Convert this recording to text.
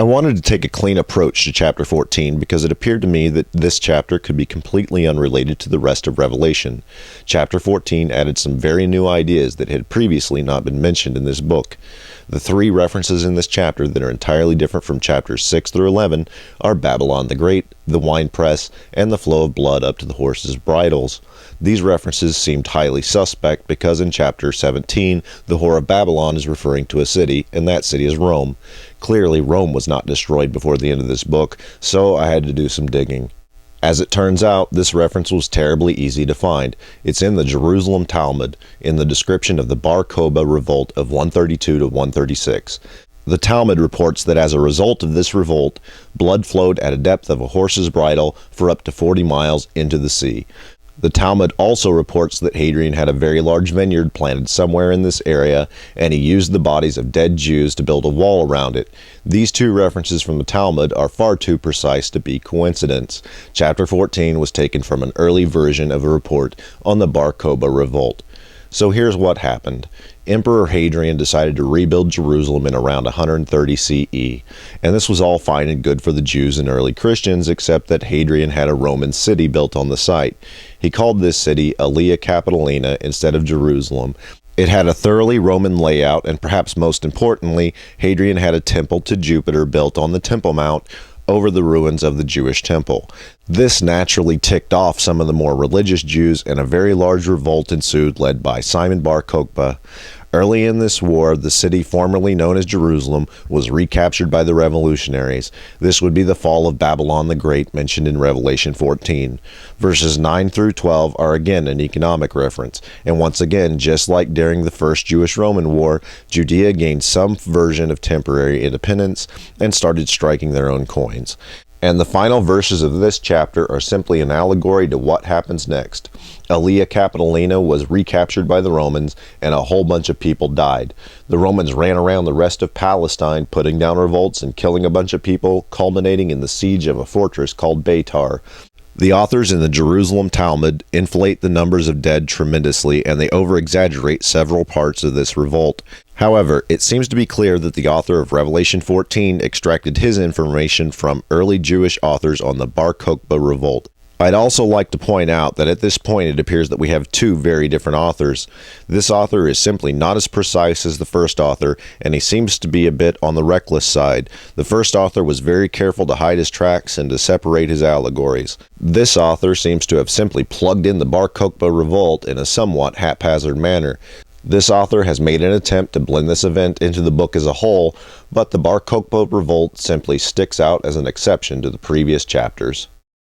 I wanted to take a clean approach to chapter 14 because it appeared to me that this chapter could be completely unrelated to the rest of Revelation. Chapter 14 added some very new ideas that had previously not been mentioned in this book. The three references in this chapter that are entirely different from chapters 6 through 11 are Babylon the Great, the winepress, and the flow of blood up to the horses' bridles. These references seemed highly suspect because in chapter 17, the Whore of Babylon is referring to a city, and that city is Rome. Clearly, Rome was not destroyed before the end of this book, so I had to do some digging. As it turns out, this reference was terribly easy to find. It's in the Jerusalem Talmud, in the description of the Bar Kokhba Revolt of 132 to 136. The Talmud reports that as a result of this revolt, blood flowed at a depth of a horse's bridle for up to 40 miles into the sea. The Talmud also reports that Hadrian had a very large vineyard planted somewhere in this area, and he used the bodies of dead Jews to build a wall around it. These two references from the Talmud are far too precise to be coincidence. Chapter 14 was taken from an early version of a report on the Bar Kokhba Revolt. So here's what happened. Emperor Hadrian decided to rebuild Jerusalem in around 130 CE, and this was all fine and good for the Jews and early Christians, except that Hadrian had a Roman city built on the site. He called this city Aelia Capitolina instead of Jerusalem. It had a thoroughly Roman layout, and perhaps most importantly, Hadrian had a temple to Jupiter built on the Temple Mount over the ruins of the Jewish temple. This naturally ticked off some of the more religious Jews, and a very large revolt ensued led by Simon Bar Kokhba. Early in this war, the city formerly known as Jerusalem was recaptured by the revolutionaries. This would be the fall of Babylon the Great mentioned in Revelation 14. Verses 9 through 12 are again an economic reference, and once again, just like during the First Jewish-Roman War, Judea gained some version of temporary independence and started striking their own coins. And the final verses of this chapter are simply an allegory to what happens next. Aelia Capitolina was recaptured by the Romans, and a whole bunch of people died. The Romans ran around the rest of Palestine, putting down revolts and killing a bunch of people, culminating in the siege of a fortress called Beitar. The authors in the Jerusalem Talmud inflate the numbers of dead tremendously, and they over-exaggerate several parts of this revolt. However, it seems to be clear that the author of Revelation 14 extracted his information from early Jewish authors on the Bar Kokhba Revolt. I'd also like to point out that at this point it appears that we have two very different authors. This author is simply not as precise as the first author, and he seems to be a bit on the reckless side. The first author was very careful to hide his tracks and to separate his allegories. This author seems to have simply plugged in the Bar Kokhba Revolt in a somewhat haphazard manner. This author has made an attempt to blend this event into the book as a whole, but the Bar Kokhba Revolt simply sticks out as an exception to the previous chapters.